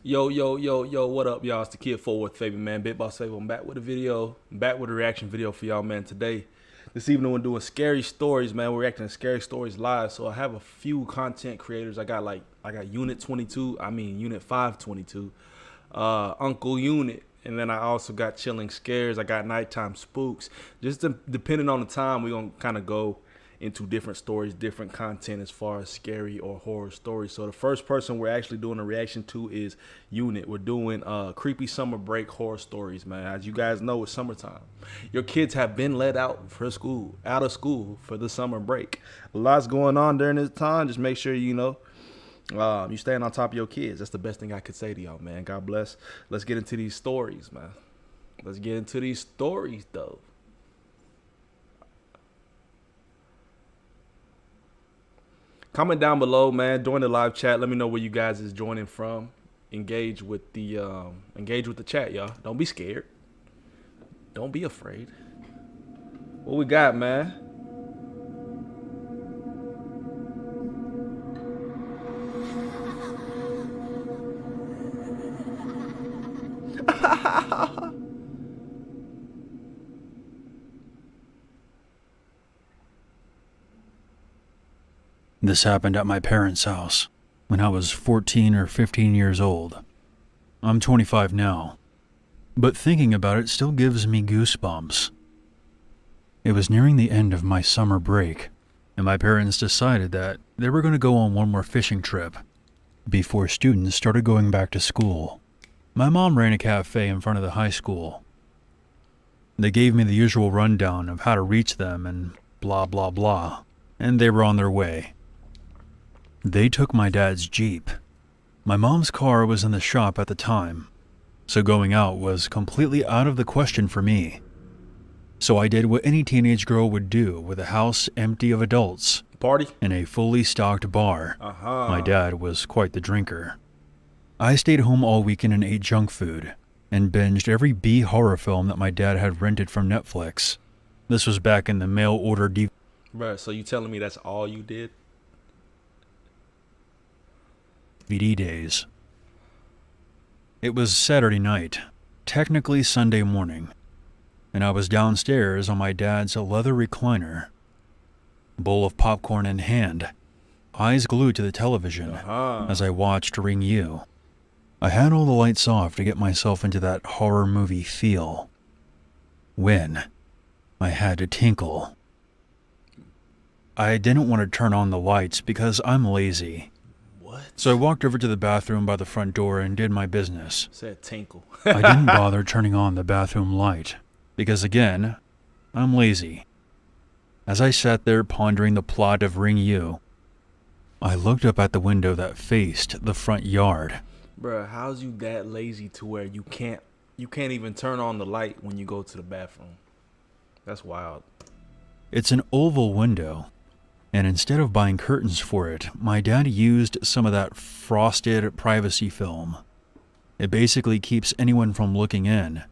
Yo, what up, y'all? It's the kid FortWorthFabian, man. BigBossFabo. I'm back with a video. I'm back with a reaction video for y'all, man. This evening, we're doing scary stories, man. We're reacting to scary stories live. So I have a few content creators. I got Unit 22. Unit 522. Uncle Unit. And then I also got Chilling Scares. I got Nighttime Spooks. Depending on the time, we're going to kind of go into different stories, different content as far as scary or horror stories. So the first person we're actually doing a reaction to is Unit. We're doing creepy summer break horror stories, man. As you guys know, it's summertime. Your kids have been let out of school for the summer break. A lot's going on during this time. Just make sure you staying on top of your kids. That's the best thing I could say to y'all, man. God bless. Let's get into these stories, man. Let's get into these stories, though. Comment down below, man. Join the live chat. Let me know where you guys is joining from. Engage with the chat, y'all. Don't be scared. Don't be afraid. What we got, man? This happened at my parents' house when I was 14 or 15 years old. I'm 25 now, but thinking about it still gives me goosebumps. It was nearing the end of my summer break, and my parents decided that they were going to go on one more fishing trip before students started going back to school. My mom ran a cafe in front of the high school. They gave me the usual rundown of how to reach them and blah blah blah, and they were on their way. They took my dad's Jeep. My mom's car was in the shop at the time, so going out was completely out of the question for me. So I did what any teenage girl would do with a house empty of adults. Party? In a fully stocked bar. My dad was quite the drinker. I stayed home all weekend and ate junk food, and binged every B horror film that my dad had rented from Netflix. This was back in the mail order DVD. Bruh, so you telling me that's all you did? Days. It was Saturday night, technically Sunday morning, and I was downstairs on my dad's leather recliner, bowl of popcorn in hand, eyes glued to the television as I watched Ring You. I had all the lights off to get myself into that horror movie feel, when I had to tinkle. I didn't want to turn on the lights because I'm lazy. So I walked over to the bathroom by the front door and did my business. Said tinkle. I didn't bother turning on the bathroom light because, again, I'm lazy. As I sat there pondering the plot of Ring You, I looked up at the window that faced the front yard. Bruh, how's you that lazy to where you can't even turn on the light when you go to the bathroom? That's wild. It's an oval window. And instead of buying curtains for it, my dad used some of that frosted privacy film. It basically keeps anyone from looking in,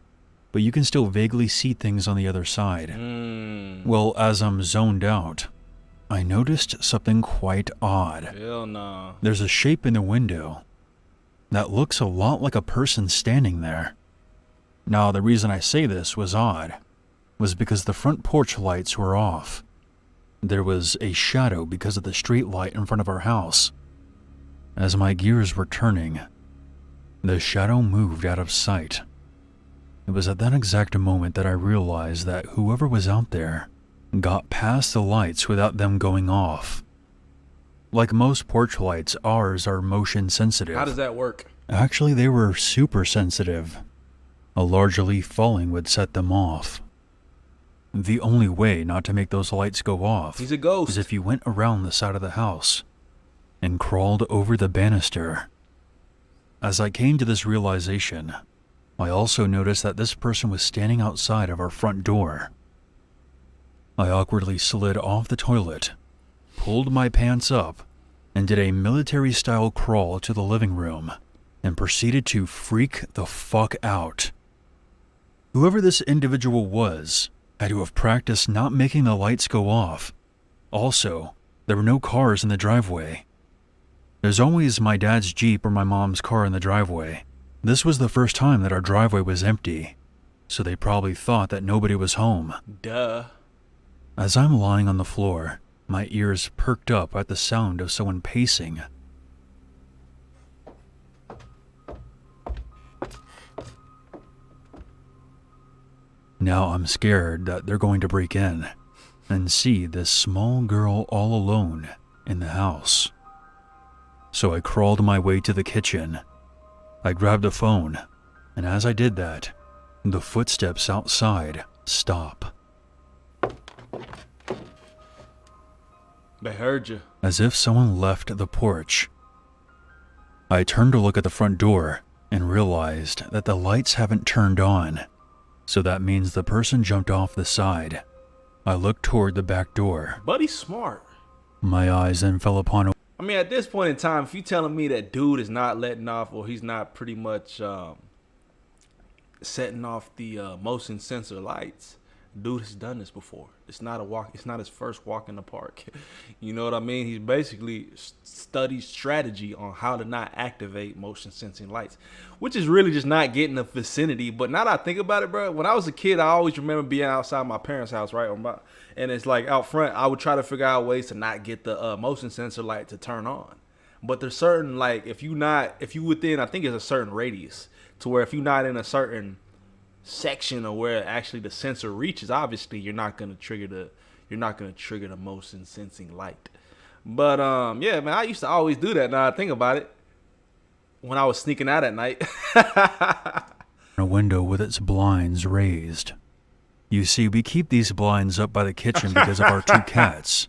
but you can still vaguely see things on the other side. Well, as I'm zoned out, I noticed something quite odd. Hell nah. There's a shape in the window that looks a lot like a person standing there. Now, the reason I say this was odd was because the front porch lights were off. There was a shadow because of the street light in front of our house. As my gears were turning, the shadow moved out of sight. It was at that exact moment that I realized that whoever was out there got past the lights without them going off. Like most porch lights, ours are motion sensitive. How does that work? Actually, they were super sensitive. A large leaf falling would set them off. The only way not to make those lights go off He's a ghost. is if you went around the side of the house and crawled over the banister. As I came to this realization, I also noticed that this person was standing outside of our front door. I awkwardly slid off the toilet, pulled my pants up, and did a military-style crawl to the living room and proceeded to freak the fuck out. Whoever this individual was had to have practiced not making the lights go off. Also, there were no cars in the driveway. There's always my dad's Jeep or my mom's car in the driveway. This was the first time that our driveway was empty, so they probably thought that nobody was home. Duh. As I'm lying on the floor, my ears perked up at the sound of someone pacing. Now I'm scared that they're going to break in and see this small girl all alone in the house. So I crawled my way to the kitchen. I grabbed a phone, and as I did that, the footsteps outside stop. They heard you. As if someone left the porch. I turned to look at the front door and realized that the lights haven't turned on, so that means the person jumped off the side. I looked toward the back door. Buddy's smart. My eyes then fell upon a I mean, at this point in time, if you telling me that dude is not letting off, or he's not pretty much setting off the motion sensor lights, dude has done this before. It's not a walk. It's not his first walk in the park. You know what I mean? He's basically studied strategy on how to not activate motion sensing lights, which is really just not getting the vicinity. But now that I think about it, bro, when I was a kid, I always remember being outside my parents' house, right? And it's like out front, I would try to figure out ways to not get the motion sensor light to turn on. But there's certain, like, if you within, I think it's a certain radius to where if you're not in a certain section of where actually the sensor reaches, obviously you're not gonna trigger the motion sensing light. But yeah, man, I used to always do that. Now I think about it, when I was sneaking out at night. a window with its blinds raised. You see, we keep these blinds up by the kitchen because of our 2 cats.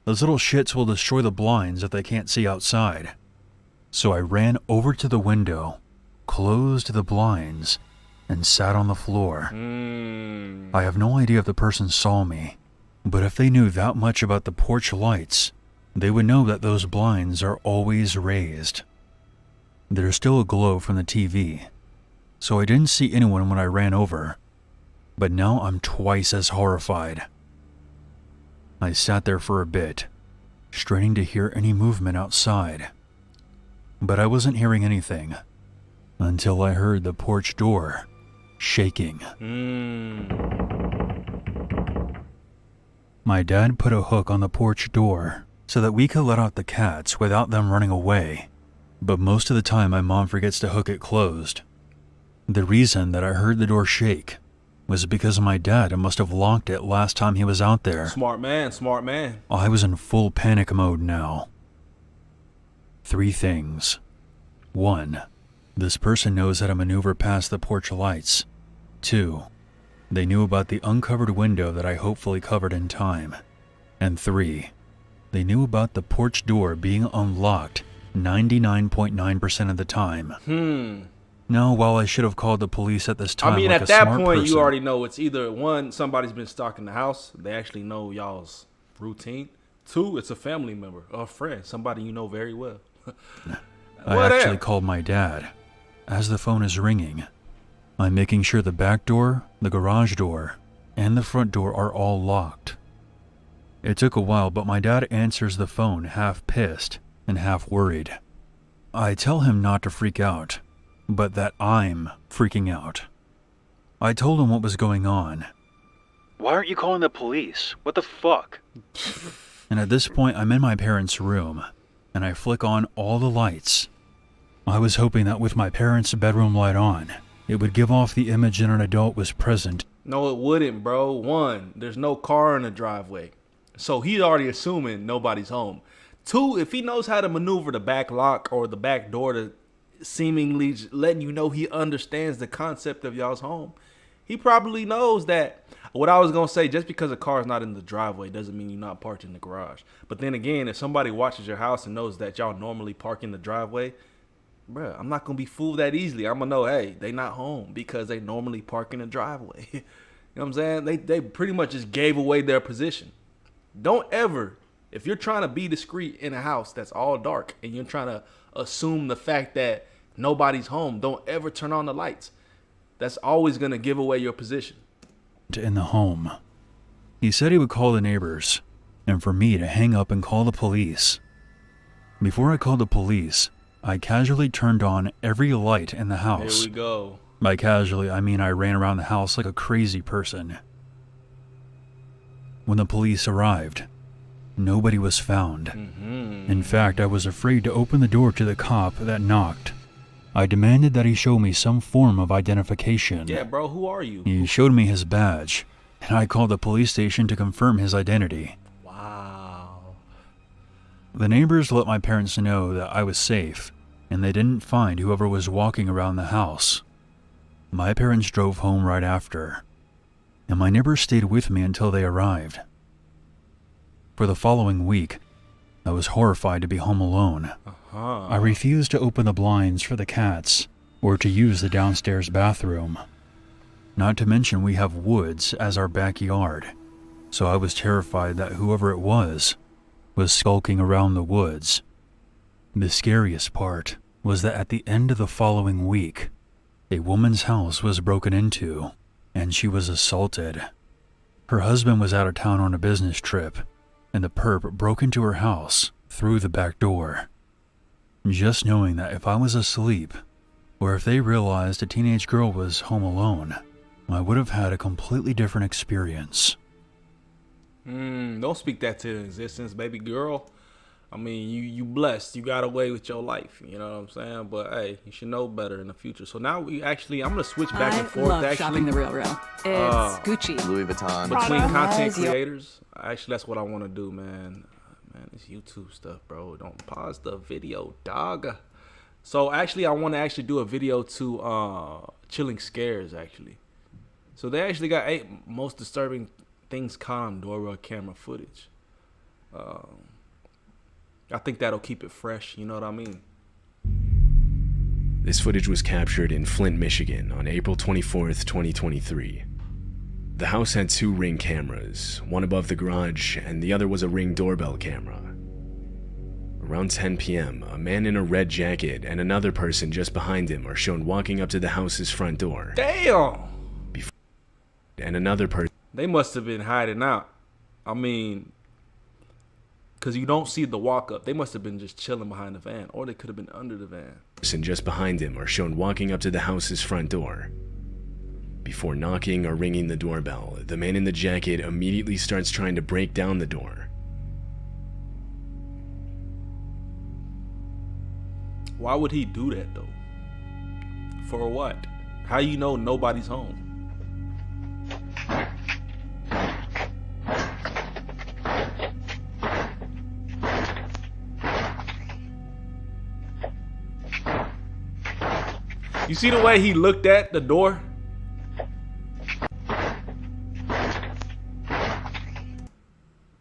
Those little shits will destroy the blinds if they can't see outside. So I ran over to the window, closed the blinds, and sat on the floor. I have no idea if the person saw me, but if they knew that much about the porch lights, they would know that those blinds are always raised. There's still a glow from the TV, so I didn't see anyone when I ran over, but now I'm twice as horrified. I sat there for a bit, straining to hear any movement outside, but I wasn't hearing anything until I heard the porch door shaking. My dad put a hook on the porch door so that we could let out the cats without them running away, but most of the time my mom forgets to hook it closed. The reason that I heard the door shake was because my dad must have locked it last time he was out there. Smart man, smart man. I was in full panic mode now. 3 things. 1. This person knows how to maneuver past the porch lights. 2. They knew about the uncovered window that I hopefully covered in time. And 3. They knew about the porch door being unlocked 99.9% of the time. Now, while I should have called the police at this time, I mean, like at that point, person, you already know it's either 1, somebody's been stalking the house. They actually know y'all's routine. 2, it's a family member or a friend, somebody you know very well. I actually called my dad. As the phone is ringing, I'm making sure the back door, the garage door, and the front door are all locked. It took a while, but my dad answers the phone half pissed and half worried. I tell him not to freak out, but that I'm freaking out. I told him what was going on. Why aren't you calling the police? What the fuck? And at this point, I'm in my parents' room, and I flick on all the lights. I was hoping that with my parents' bedroom light on, it would give off the image that an adult was present. No, it wouldn't, bro. 1, there's no car in the driveway, so he's already assuming nobody's home. 2, if he knows how to maneuver the back lock or the back door to seemingly letting you know he understands the concept of y'all's home, he probably knows that. What I was gonna say, just because a car is not in the driveway doesn't mean you're not parked in the garage. But then again, if somebody watches your house and knows that y'all normally park in the driveway, bruh, I'm not gonna be fooled that easily. I'm gonna know, hey, they not home because they normally park in the driveway. You know what I'm saying? They pretty much just gave away their position. Don't ever, if you're trying to be discreet in a house that's all dark and you're trying to assume the fact that nobody's home, don't ever turn on the lights. That's always gonna give away your position. In the home. He said he would call the neighbors, and for me to hang up and call the police. Before I called the police, I casually turned on every light in the house. Here we go. By casually, I mean I ran around the house like a crazy person. When the police arrived, nobody was found. In fact, I was afraid to open the door to the cop that knocked. I demanded that he show me some form of identification. Yeah, bro, who are you? He showed me his badge, and I called the police station to confirm his identity. Wow. The neighbors let my parents know that I was safe, and they didn't find whoever was walking around the house. My parents drove home right after, and my neighbors stayed with me until they arrived. For the following week, I was horrified to be home alone. I refused to open the blinds for the cats or to use the downstairs bathroom. Not to mention we have woods as our backyard, so I was terrified that whoever it was skulking around the woods. The scariest part was that at the end of the following week, a woman's house was broken into and she was assaulted. Her husband was out of town on a business trip, and the perp broke into her house through the back door. Just knowing that if I was asleep, or if they realized a teenage girl was home alone, I would have had a completely different experience. Don't speak that to existence, baby girl. I mean, you blessed. You got away with your life. You know what I'm saying? But hey, you should know better in the future. So now I'm gonna switch back and forth. I love shopping the Real. It's Gucci, Louis Vuitton. Between content creators. Actually, that's what I want to do, man. This YouTube stuff, bro. Don't pause the video, dog. So actually, I want to actually do a video to chilling scares. Actually, so they actually got 8 most disturbing things caught on doorbell camera footage. I think that'll keep it fresh, you know what I mean? This footage was captured in Flint, Michigan on April 24th, 2023. The house had 2 Ring cameras, one above the garage and the other was a Ring doorbell camera. Around 10 p.m., a man in a red jacket and another person just behind him are shown walking up to the house's front door. Damn! And another person... They must have been hiding out. I mean... Because you don't see the walk up. They must have been just chilling behind the van. Or they could have been under the van. Person just behind him are shown walking up to the house's front door. Before knocking or ringing the doorbell, the man in the jacket immediately starts trying to break down the door. Why would he do that though? For what? How you know nobody's home? You see the way he looked at the door?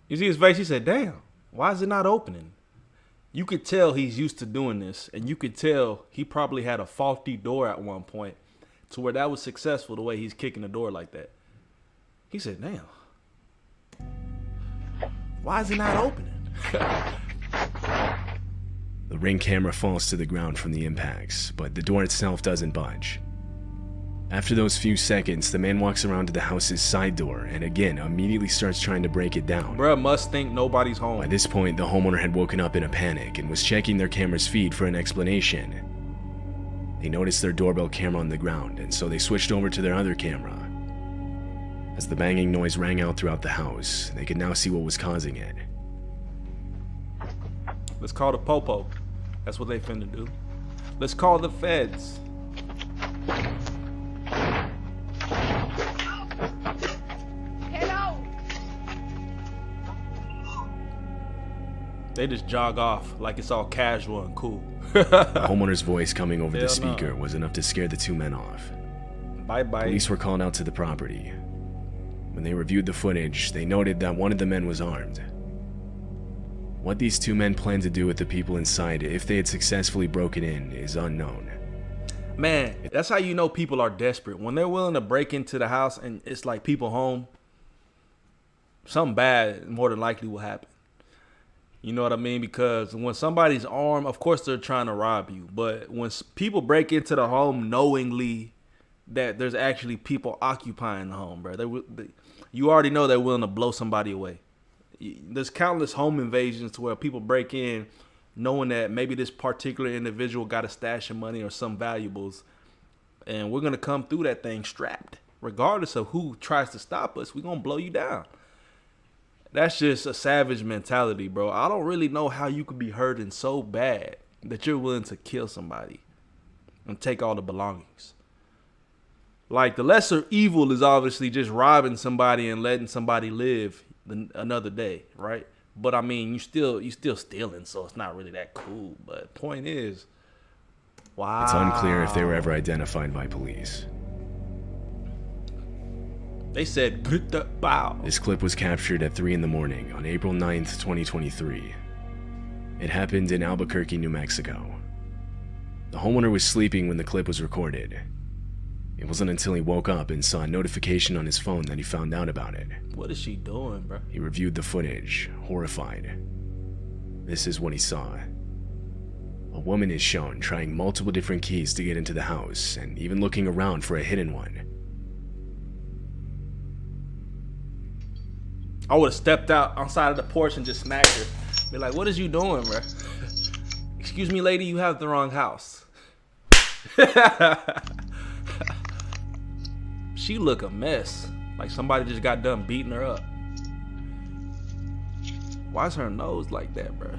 You see his face? He said, damn, why is it not opening? You could tell he's used to doing this, and you could tell he probably had a faulty door at one point to where that was successful the way he's kicking the door like that. He said, damn, why is it not opening? The Ring camera falls to the ground from the impacts, but the door itself doesn't budge. After those few seconds, the man walks around to the house's side door and again immediately starts trying to break it down. Bruh must think nobody's home. By this point, the homeowner had woken up in a panic and was checking their camera's feed for an explanation. They noticed their doorbell camera on the ground, and so they switched over to their other camera. As the banging noise rang out throughout the house, they could now see what was causing it. Let's call the popo. That's what they finna do. Let's call the feds. Hello. They just jog off like it's all casual and cool. The homeowner's voice coming over the Hell speaker no. was enough to scare the 2 men off. Bye-bye. Police were called out to the property. When they reviewed the footage, they noted that one of the men was armed. What these 2 men planned to do with the people inside if they had successfully broken in is unknown. Man, that's how you know people are desperate. When they're willing to break into the house and it's like people home, something bad more than likely will happen. You know what I mean? Because when somebody's armed, of course they're trying to rob you. But when people break into the home knowingly that there's actually people occupying the home, bro, you already know they're willing to blow somebody away. There's countless home invasions to where people break in knowing that maybe this particular individual got a stash of money or some valuables, and we're gonna come through that thing strapped. Regardless of who tries to stop us, we're gonna blow you down. That's just a savage mentality, bro. I don't really know how you could be hurting so bad that you're willing to kill somebody and take all the belongings. Like, the lesser evil is obviously just robbing somebody and letting somebody live another day, right? But I mean, you still stealing, so it's not really that cool. But point is, wow. It's unclear if they were ever identified by police. They said, "Bow." This clip was captured at 3 in the morning on April 9th, 2023. It happened in Albuquerque, New Mexico. The homeowner was sleeping when the clip was recorded. It wasn't until he woke up and saw a notification on his phone that he found out about it. What is she doing, bro? He reviewed the footage, horrified. This is what he saw. A woman is shown trying multiple different keys to get into the house and even looking around for a hidden one. I would have stepped out outside of the porch and just smacked her. Be like, what is you doing, bro? Excuse me, lady, you have the wrong house. She look a mess. Like somebody just got done beating her up. Why is her nose like that, bro?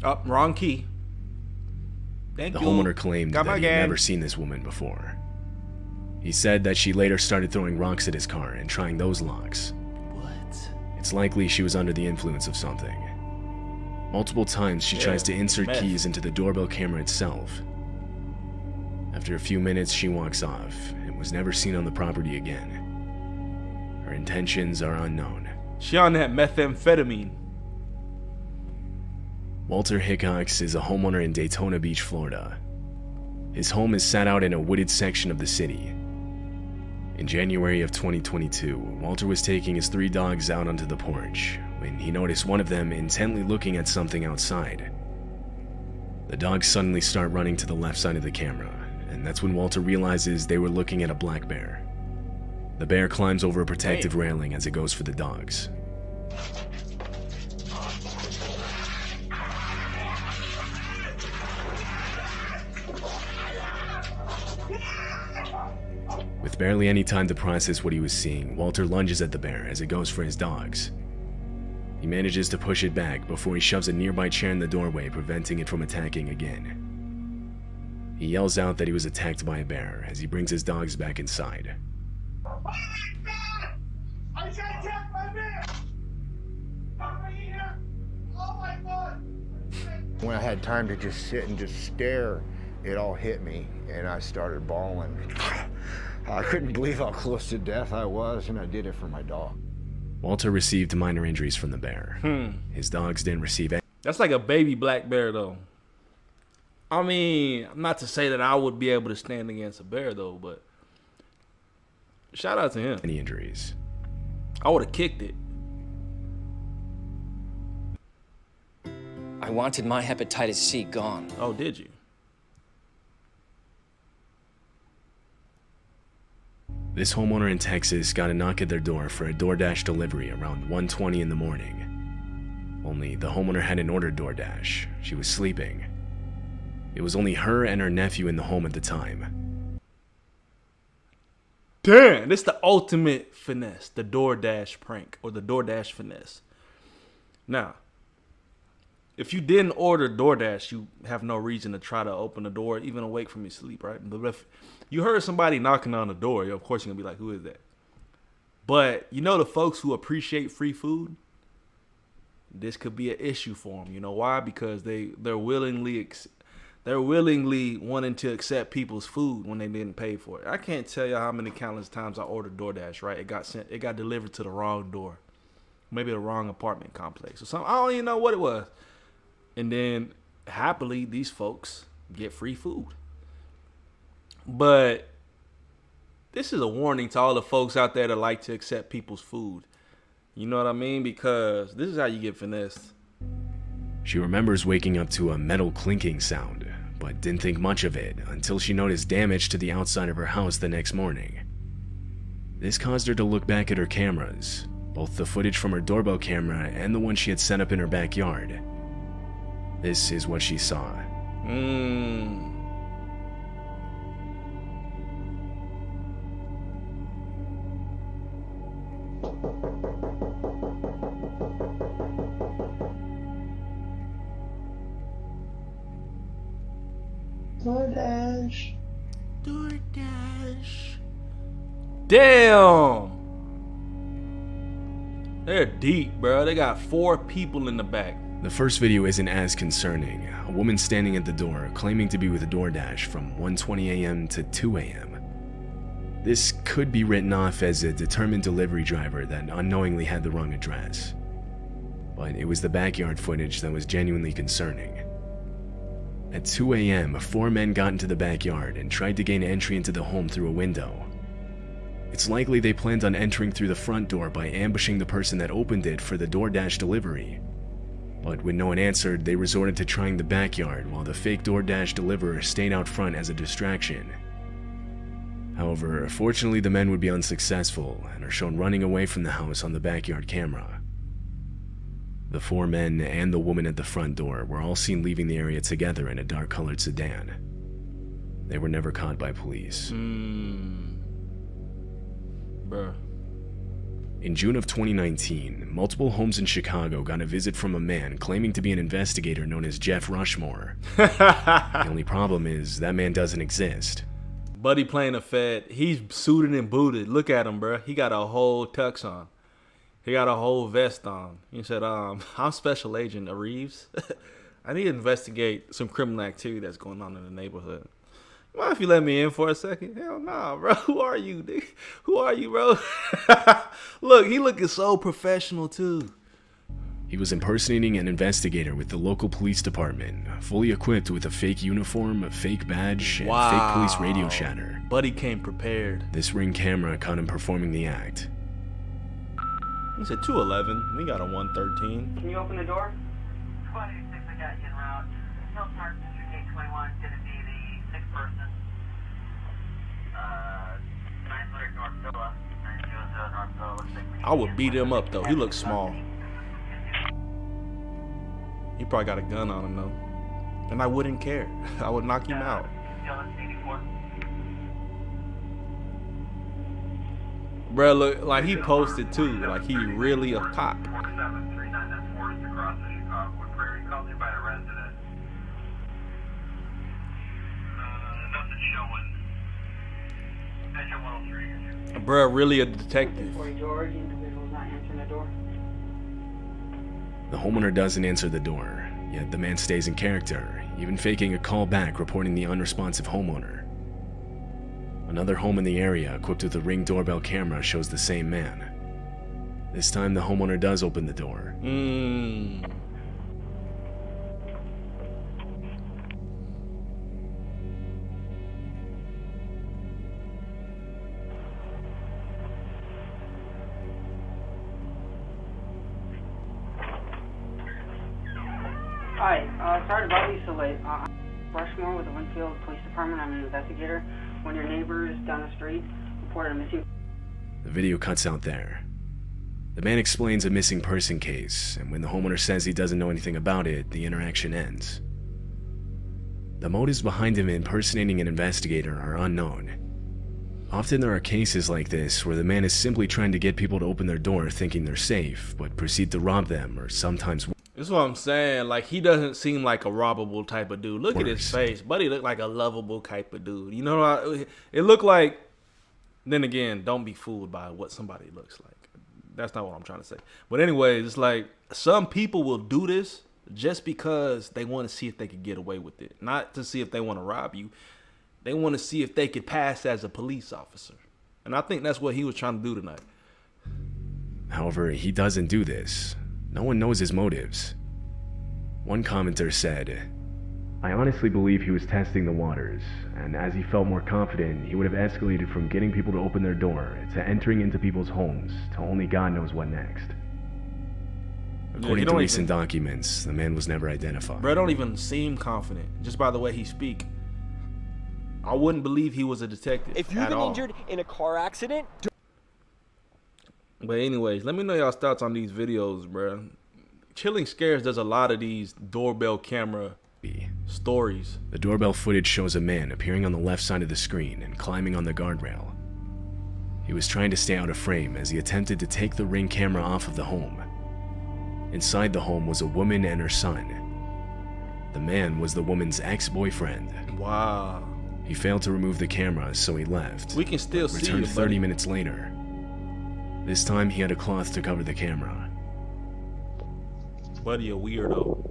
Oh, wrong key. Thank The you. homeowner claimed Got that my he'd gas. never seen this woman before. He said that she later started throwing rocks at his car and trying those locks. What? It's likely she was under the influence of something. Multiple times she tries to insert meth. keys into the doorbell camera itself. After a few minutes, she walks off and was never seen on the property again. Her intentions are unknown. She on that methamphetamine. Walter Hickox is a homeowner in Daytona Beach, Florida. His home is set out in a wooded section of the city. In January of 2022, Walter was taking his 3 dogs out onto the porch when he noticed one of them intently looking at something outside. The dogs suddenly start running to the left side of the camera, and that's when Walter realizes they were looking at a black bear. The bear climbs over a protective railing as it goes for the dogs. With barely any time to process what he was seeing, Walter lunges at the bear as it goes for his dogs. He manages to push it back before he shoves a nearby chair in the doorway, preventing it from attacking again. He yells out that he was attacked by a bear as he brings his dogs back inside. Oh my God! I got attacked by a bear! Are you here? Oh my God! When I had time to just sit and just stare, it all hit me, and I started bawling. I couldn't believe how close to death I was, and I did it for my dog. Walter received minor injuries from the bear. His dogs didn't receive any That's like a baby black bear, though. I mean, not to say that I would be able to stand against a bear, though, but shout out to him. injuries. I would have kicked it. I wanted my hepatitis C gone. Oh, did you? This homeowner in Texas got a knock at their door for a DoorDash delivery around 1:20 in the morning. Only the homeowner hadn't ordered DoorDash. She was sleeping. It was only her and her nephew in the home at the time. Damn, this the ultimate finesse, the DoorDash prank or the DoorDash finesse. Now, if you didn't order DoorDash, you have no reason to try to open the door, even awake from your sleep, right? But if you heard somebody knocking on the door, of course you're gonna be like, who is that? But you know the folks who appreciate free food, this could be an issue for them. You know why? Because they're willingly wanting to accept people's food when they didn't pay for it. I can't tell you how many countless times I ordered DoorDash, right? It got delivered to the wrong door. Maybe the wrong apartment complex or something. I don't even know what it was. And then happily these folks get free food. But this is a warning to all the folks out there that like to accept people's food. You know what I mean? Because this is how you get finessed. She remembers waking up to a metal clinking sound, but didn't think much of it until she noticed damage to the outside of her house the next morning. This caused her to look back at her cameras, both the footage from her doorbell camera and the one she had set up in her backyard. This is what she saw. DoorDash. Damn. They're deep, bro. They got 4 people in the back. The first video isn't as concerning. A woman standing at the door claiming to be with DoorDash from 1:20 a.m. to 2 a.m. This could be written off as a determined delivery driver that unknowingly had the wrong address. But it was the backyard footage that was genuinely concerning. At 2 a.m., 4 men got into the backyard and tried to gain entry into the home through a window. It's likely they planned on entering through the front door by ambushing the person that opened it for the DoorDash delivery. But when no one answered, they resorted to trying the backyard while the fake DoorDash deliverer stayed out front as a distraction. However, fortunately the men would be unsuccessful and are shown running away from the house on the backyard camera. The 4 men and the woman at the front door were all seen leaving the area together in a dark-colored sedan. They were never caught by police. Bruh. In June of 2019, multiple homes in Chicago got a visit from a man claiming to be an investigator known as Jeff Rushmore. The only problem is that man doesn't exist. Buddy playing a Fed. He's suited and booted. Look at him, bruh. He got a whole tux on. He got a whole vest on. He said, I'm Special Agent Reeves. I need to investigate some criminal activity that's going on in the neighborhood. Mind if you let me in for a second? Hell nah, bro. Who are you, dude? Who are you, bro? Look, he looking so professional, too. He was impersonating an investigator with the local police department, fully equipped with a fake uniform, a fake badge, and fake police radio shatter. Buddy came prepared. This Ring camera caught him performing the act. He said 211. We got a 113. Can you open the door? 26, I got you en route. Hill Park District 821 is gonna be the 6th person. 900 North Villa. 900 North Villa. Looks like we I would beat him up, though. He looks small. He probably got a gun on him, though. And I wouldn't care. I would knock him out. Bruh, look, like he posted, too. Like he really a cop. 4739, that's Forest across the Chicago Prairie, called in by a resident. Nothing showing. Measure 103. Bruh, really a detective. George, individual's not answering the door. The homeowner doesn't answer the door, yet the man stays in character, even faking a call back reporting the unresponsive homeowner. Another home in the area equipped with a Ring doorbell camera shows the same man. This time the homeowner does open the door. Hi, sorry to bother you so late. I'm Rushmore with the Winfield Police Department. I'm an investigator. One of your neighbors down the street reported a missing... The video cuts out there. The man explains a missing person case, and when the homeowner says he doesn't know anything about it, the interaction ends. The motives behind him impersonating an investigator are unknown. Often there are cases like this where the man is simply trying to get people to open their door thinking they're safe, but proceed to rob them or sometimes... That's what I'm saying. Like, he doesn't seem like a robbable type of dude. Look at his face. Buddy looked like a lovable type of dude. You know, it looked like, then again, don't be fooled by what somebody looks like. That's not what I'm trying to say. But anyways, it's like some people will do this just because they want to see if they could get away with it. Not to see if they want to rob you. They want to see if they could pass as a police officer. And I think that's what he was trying to do tonight. However, he doesn't do this. No one knows his motives. One commenter said, "I honestly believe he was testing the waters, and as he felt more confident, he would have escalated from getting people to open their door to entering into people's homes to only God knows what next." According to recent documents, the man was never identified. Bro, don't even seem confident just by the way he speak. I wouldn't believe he was a detective. If you've been injured in a car accident. But anyways, let me know y'all's thoughts on these videos, bro. Chilling Scares does a lot of these doorbell camera stories. The doorbell footage shows a man appearing on the left side of the screen and climbing on the guardrail. He was trying to stay out of frame as he attempted to take the Ring camera off of the home. Inside the home was a woman and her son. The man was the woman's ex-boyfriend. Wow. He failed to remove the camera, so he left. We can still see Returned it, 30 minutes later. This time he had a cloth to cover the camera. Buddy, a weirdo.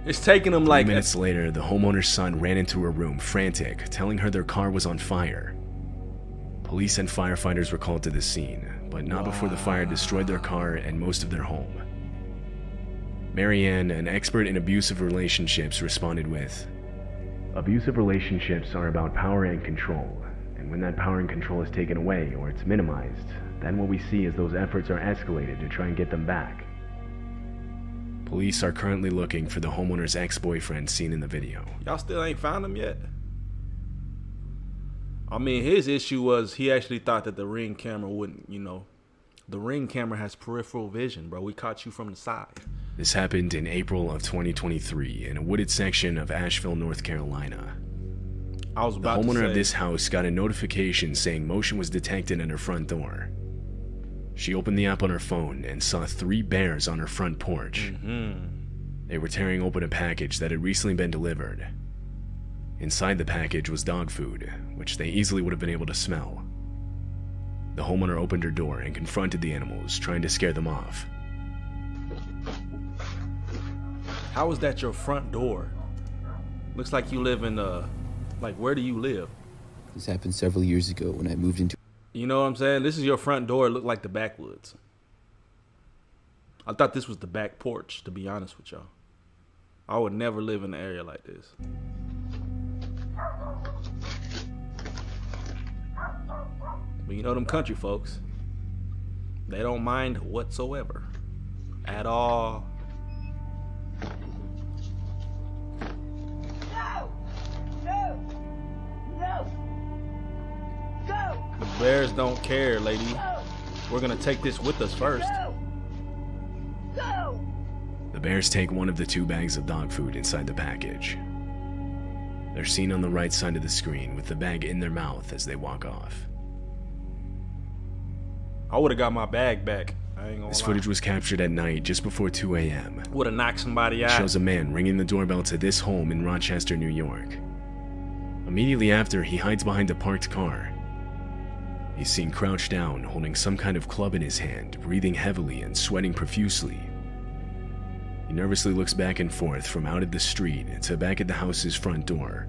It's taking them like 3 minutes later, the homeowner's son ran into her room, frantic, telling her their car was on fire. Police and firefighters were called to the scene, but not before the fire destroyed their car and most of their home. Marianne, an expert in abusive relationships, responded with, "Abusive relationships are about power and control, and when that power and control is taken away or it's minimized, then what we see is those efforts are escalated to try and get them back." Police are currently looking for the homeowner's ex-boyfriend seen in the video. Y'all still ain't found him yet? I mean, his issue was he actually thought that the Ring camera wouldn't, the Ring camera has peripheral vision, bro. We caught you from the side. This happened in April of 2023 in a wooded section of Asheville, North Carolina. I was about the homeowner to say, of this house got a notification saying motion was detected at her front door. She opened the app on her phone and saw 3 bears on her front porch. They were tearing open a package that had recently been delivered. Inside the package was dog food, which they easily would have been able to smell. The homeowner opened her door and confronted the animals, trying to scare them off. How is that your front door? Looks like you live in where do you live? This happened several years ago when I moved into. You know what I'm saying? This is your front door. It looked like the backwoods. I thought this was the back porch, to be honest with y'all. I would never live in an area like this. But you know them country folks, they don't mind whatsoever. At all. No! No! No! Go! The bears don't care, lady. We're gonna take this with us first. Go! The bears take one of the 2 bags of dog food inside the package. They're seen on the right side of the screen with the bag in their mouth as they walk off. I would have got my bag back. I ain't gonna This lie. footage was captured at night just before 2 a.m. Would have knocked somebody It out. shows a man ringing the doorbell to this home in Rochester, New York. Immediately after, he hides behind a parked car. He's seen crouched down, holding some kind of club in his hand, breathing heavily and sweating profusely. He nervously looks back and forth from out at the street to back at the house's front door.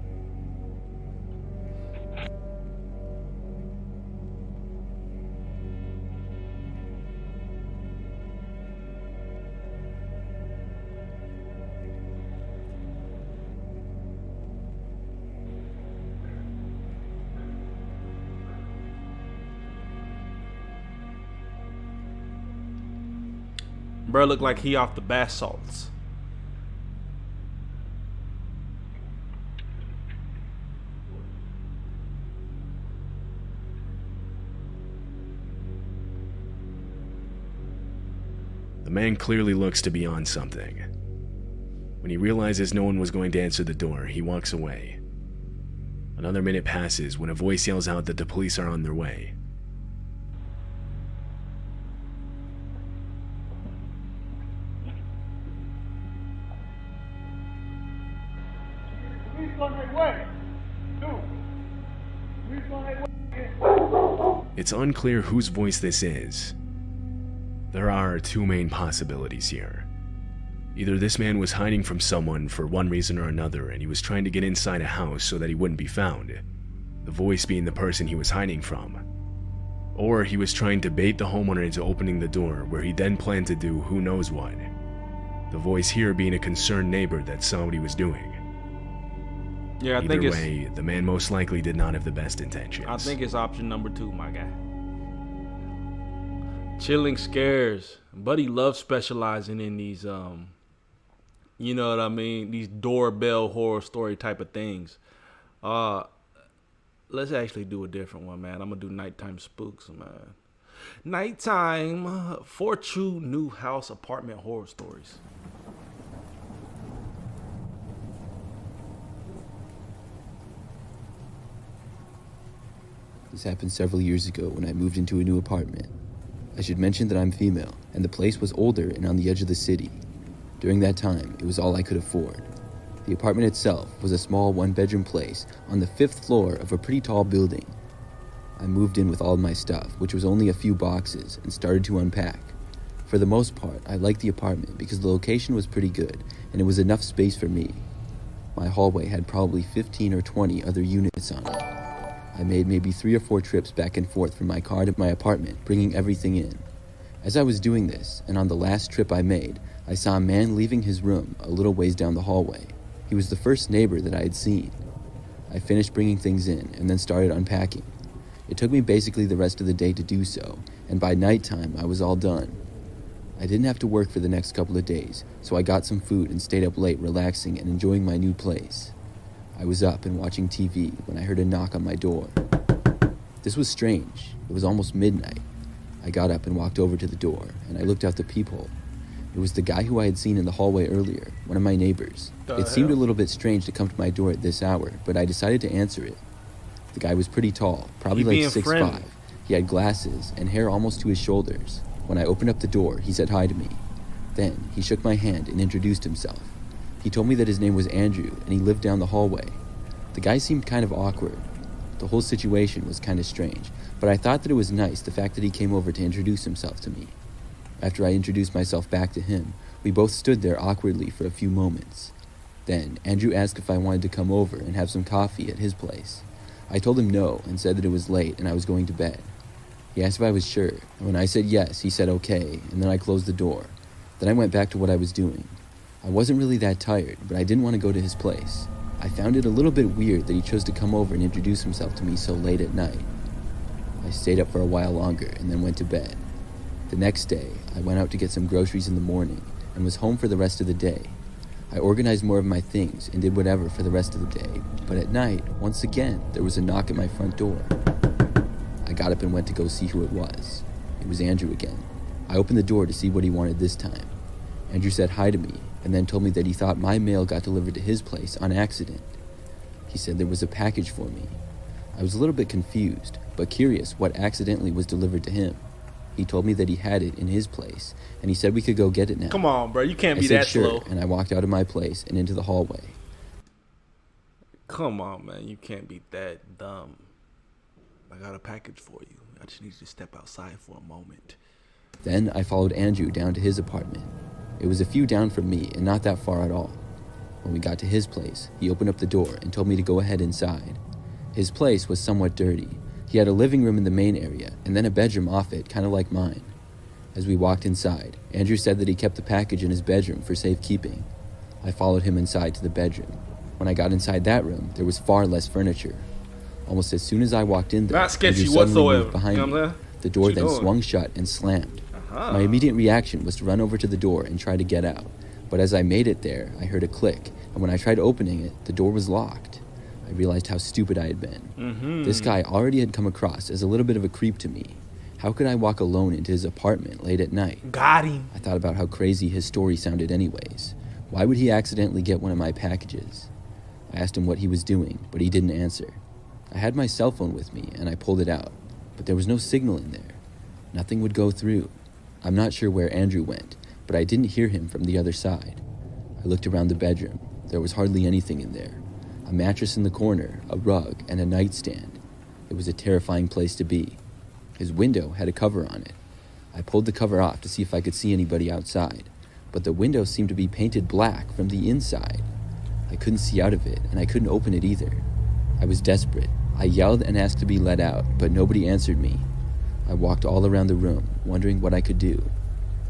Bro look like he off the bath salts. The man clearly looks to be on something. When he realizes no one was going to answer the door, he walks away. Another minute passes when a voice yells out that the police are on their way. It's unclear whose voice this is. There are 2 main possibilities here. Either this man was hiding from someone for one reason or another and he was trying to get inside a house so that he wouldn't be found, the voice being the person he was hiding from. Or he was trying to bait the homeowner into opening the door, where he then planned to do who knows what. The voice here being a concerned neighbor that saw what he was doing. Yeah, I think Either it's. way, the man most likely did not have the best intentions. I think it's option number 2, my guy. Chilling scares. Buddy loves specializing in these, you know what I mean? These doorbell horror story type of things. Let's actually do a different one, man. I'm gonna do nighttime spooks, man. Nighttime, 4 true new house apartment horror stories. This happened several years ago when I moved into a new apartment. I should mention that I'm female, and the place was older and on the edge of the city. During that time, it was all I could afford. The apartment itself was a small one-bedroom place on the 5th floor of a pretty tall building. I moved in with all of my stuff, which was only a few boxes, and started to unpack. For the most part, I liked the apartment because the location was pretty good, and it was enough space for me. My hallway had probably 15 or 20 other units on it. I made maybe 3 or 4 trips back and forth from my car to my apartment, bringing everything in. As I was doing this, and on the last trip I made, I saw a man leaving his room a little ways down the hallway. He was the first neighbor that I had seen. I finished bringing things in and then started unpacking. It took me basically the rest of the day to do so, and by nighttime I was all done. I didn't have to work for the next couple of days, so I got some food and stayed up late relaxing and enjoying my new place. I was up and watching TV when I heard a knock on my door. This was strange. It was almost midnight. I got up and walked over to the door, and I looked out the peephole. It was the guy who I had seen in the hallway earlier, one of my neighbors. It seemed a little bit strange to come to my door at this hour, but I decided to answer it. The guy was pretty tall, probably like 6'5". He had glasses and hair almost to his shoulders. When I opened up the door, he said hi to me. Then he shook my hand and introduced himself. He told me that his name was Andrew and he lived down the hallway. The guy seemed kind of awkward. The whole situation was kind of strange, but I thought that it was nice the fact that he came over to introduce himself to me. After I introduced myself back to him, we both stood there awkwardly for a few moments. Then Andrew asked if I wanted to come over and have some coffee at his place. I told him no and said that it was late and I was going to bed. He asked if I was sure, and when I said yes, he said okay, and then I closed the door. Then I went back to what I was doing. I wasn't really that tired, but I didn't want to go to his place. I found it a little bit weird that he chose to come over and introduce himself to me so late at night. I stayed up for a while longer and then went to bed. The next day, I went out to get some groceries in the morning and was home for the rest of the day. I organized more of my things and did whatever for the rest of the day, but at night, once again, there was a knock at my front door. I got up and went to go see who it was. It was Andrew again. I opened the door to see what he wanted this time. Andrew said hi to me and then told me that he thought my mail got delivered to his place on accident. He said there was a package for me. I was a little bit confused, but curious what accidentally was delivered to him. He told me that he had it in his place, and he said we could go get it now. Come on, bro. You can't be I said that sure, slow. and I walked out of my place and into the hallway. Come on, man. You can't be that dumb. I got a package for you. I just need you to step outside for a moment. Then I followed Andrew down to his apartment. It was a few down from me and not that far at all. When we got to his place, he opened up the door and told me to go ahead inside. His place was somewhat dirty. He had a living room in the main area and then a bedroom off it, kind of like mine. As we walked inside, Andrew said that he kept the package in his bedroom for safekeeping. I followed him inside to the bedroom. When I got inside that room, there was far less furniture. Almost as soon as I walked in there, Not sketchy Andrew suddenly whatsoever. moved behind You know what I'm me. saying? The door What you then doing? swung shut and slammed. Uh-huh. My immediate reaction was to run over to the door and try to get out. But as I made it there, I heard a click, and when I tried opening it, the door was locked. I realized how stupid I had been. Mm-hmm. This guy already had come across as a little bit of a creep to me. How could I walk alone into his apartment late at night? Got him. I thought about how crazy his story sounded anyways. Why would he accidentally get one of my packages? I asked him what he was doing, but he didn't answer. I had my cell phone with me, and I pulled it out, but there was no signal in there. Nothing would go through. I'm not sure where Andrew went, but I didn't hear him from the other side. I looked around the bedroom. There was hardly anything in there. A mattress in the corner, a rug, and a nightstand. It was a terrifying place to be. His window had a cover on it. I pulled the cover off to see if I could see anybody outside, but the window seemed to be painted black from the inside. I couldn't see out of it, and I couldn't open it either. I was desperate. I yelled and asked to be let out, but nobody answered me. I walked all around the room, wondering what I could do.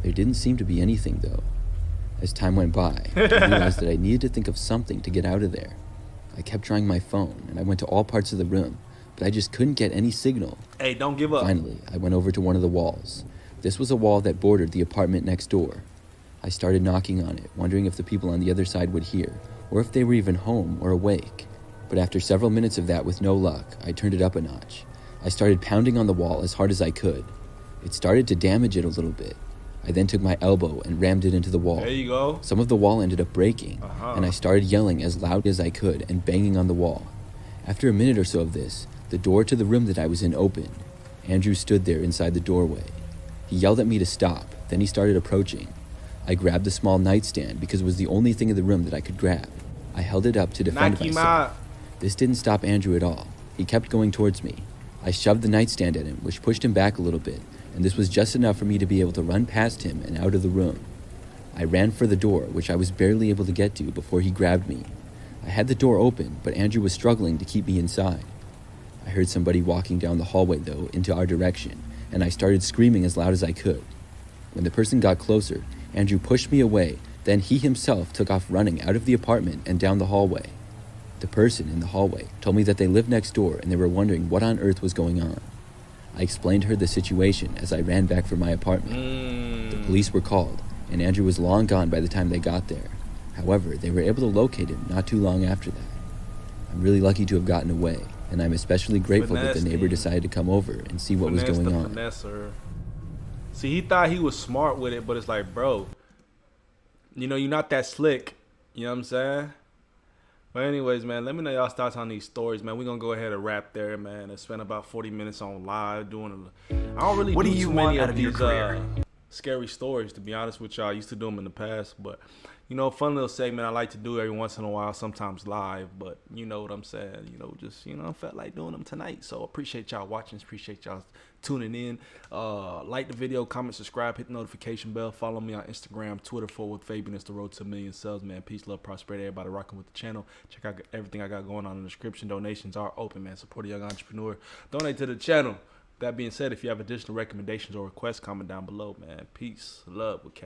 There didn't seem to be anything, though. As time went by, I realized that I needed to think of something to get out of there. I kept trying my phone, and I went to all parts of the room, but I just couldn't get any signal. Hey, don't give up. Finally, I went over to one of the walls. This was a wall that bordered the apartment next door. I started knocking on it, wondering if the people on the other side would hear, or if they were even home or awake. But after several minutes of that with no luck, I turned it up a notch. I started pounding on the wall as hard as I could. It started to damage it a little bit. I then took my elbow and rammed it into the wall. There you go. Some of the wall ended up breaking, and I started yelling as loud as I could and banging on the wall. After a minute or so of this, the door to the room that I was in opened. Andrew stood there inside the doorway. He yelled at me to stop, then he started approaching. I grabbed the small nightstand because it was the only thing in the room that I could grab. I held it up to defend myself. This didn't stop Andrew at all. He kept going towards me. I shoved the nightstand at him, which pushed him back a little bit, and this was just enough for me to be able to run past him and out of the room. I ran for the door, which I was barely able to get to before he grabbed me. I had the door open, but Andrew was struggling to keep me inside. I heard somebody walking down the hallway, though, into our direction, and I started screaming as loud as I could. When the person got closer, Andrew pushed me away, then he himself took off running out of the apartment and down the hallway. The person in the hallway told me that they lived next door and they were wondering what on earth was going on. I explained to her the situation as I ran back for my apartment. The police were called, and Andrew was long gone by the time they got there. However, they were able to locate him not too long after that. I'm really lucky to have gotten away, and I'm especially grateful that the neighbor decided to come over and see what was going on. See, he thought he was smart with it, but it's like, bro, you know, you're not that slick. You know what I'm saying? But anyways, man, let me know y'all's thoughts on these stories, man. We're going to go ahead and wrap there, man. I spent about 40 minutes on live doing I don't really do too many of these scary stories, to be honest with y'all. I used to do them in the past, but, you know, fun little segment I like to do every once in a while, sometimes live, but you know what I'm saying. You know, just, you know, I felt like doing them tonight. So appreciate y'all watching. Appreciate y'all tuning in. Like the video, comment, subscribe, hit the notification bell. Follow me on Instagram, Twitter, FortWorthFabian. It's the road to 1 million subs, man. Peace, love, prosperity. Everybody rocking with the channel. Check out everything I got going on in the description. Donations are open, man. Support a young entrepreneur. Donate to the channel. That being said, if you have additional recommendations or requests, comment down below, man. Peace, love, with